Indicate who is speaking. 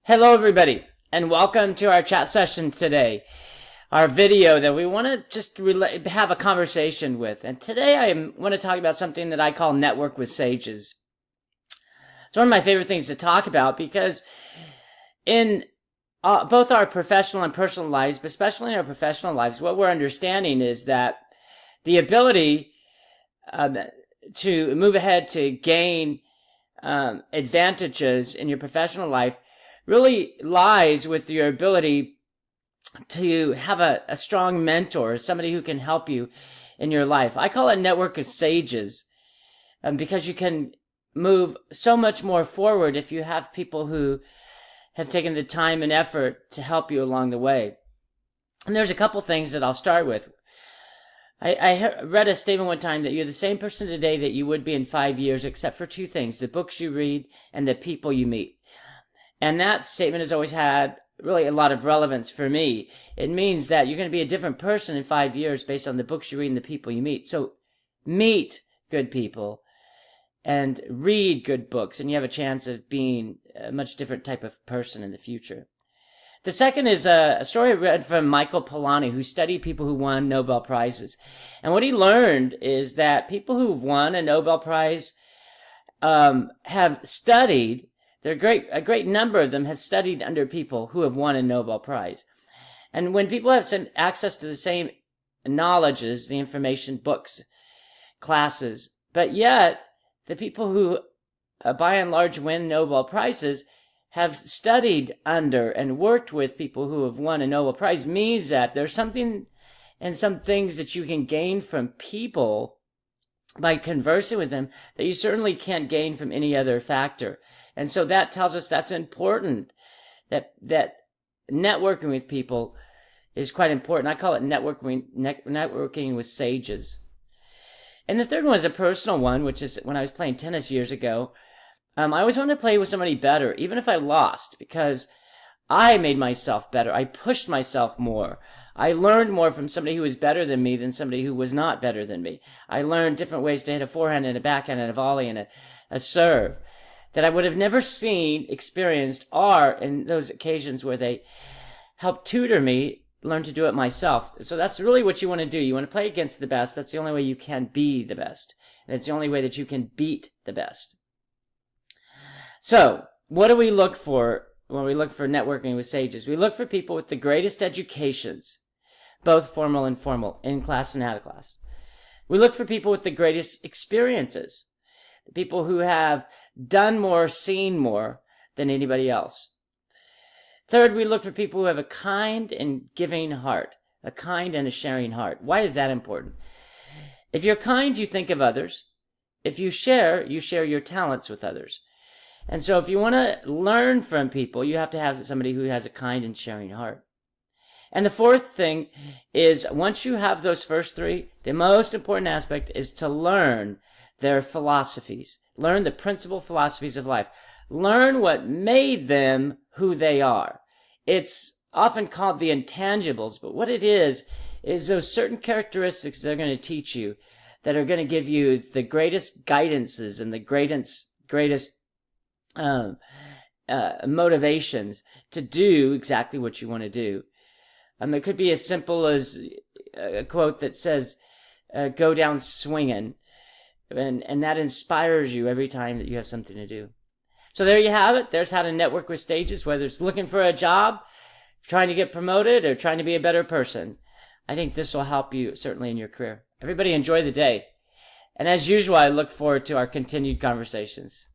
Speaker 1: Hello everybody, and welcome to our chat session today. Our video that we want to just have a conversation with. And today I want to talk about something that I call network with sages. It's one of my favorite things to talk about because in both our professional and personal lives, but especially in our professional lives, what we're understanding is that the ability to move ahead, to gain advantages in your professional life really lies with your ability to have a strong mentor, somebody who can help you in your life. I call it network of sages because you can move so much more forward if you have people who have taken the time and effort to help you along the way. And there's a couple things that I'll start with. I read a statement one time that you're the same person today that you would be in 5 years, except for two things: the books you read and the people you meet. And that statement has always had really a lot of relevance for me. It means that you're going to be a different person in 5 years based on the books you read and the people you meet. So meet good people and read good books, and you have a chance of being a much different type of person in the future. The second is a story I read from Michael Polanyi, who studied people who won Nobel Prizes. And what he learned is that people who've won a Nobel Prize have studied. A great number of them have studied under people who have won a Nobel Prize. And when people have access to the same knowledges, the information, books, classes, but yet the people who by and large win Nobel Prizes have studied under and worked with people who have won a Nobel Prize, means that there's something and some things that you can gain from people by conversing with them that you certainly can't gain from any other factor. And so that tells us that's important, that networking with people is quite important. I call it networking with sages. And the third one is a personal one, which is when I was playing tennis years ago. I always wanted to play with somebody better, even if I lost, because I made myself better. I pushed myself more. I learned more from somebody who was better than me than somebody who was not better than me. I learned different ways to hit a forehand and a backhand and a volley and a serve that I would have never seen, experienced, or in those occasions where they helped tutor me, learn to do it myself. So that's really what you want to do. You want to play against the best. That's the only way you can be the best. And it's the only way that you can beat the best. So, what do we look for when we look for networking with sages? We look for people with the greatest educations, both formal and informal, in class and out of class. We look for people with the greatest experiences, the people who have done more, seen more than anybody else. Third, we look for people who have a kind and giving heart, a kind and a sharing heart. Why is that important? If you're kind, you think of others. If you share your talents with others. And so if you want to learn from people, you have to have somebody who has a kind and sharing heart. And the fourth thing is, once you have those first three, the most important aspect is to learn their philosophies. Learn the principal philosophies of life. Learn what made them who they are. It's often called the intangibles, but what it is those certain characteristics they're going to teach you that are going to give you the greatest guidances and the greatest motivations to do exactly what you want to do. It could be as simple as a quote that says, go down swinging. And that inspires you every time that you have something to do. So there you have it. There's how to network with sages, whether it's looking for a job, trying to get promoted, or trying to be a better person. I think this will help you certainly in your career. Everybody enjoy the day. And as usual, I look forward to our continued conversations.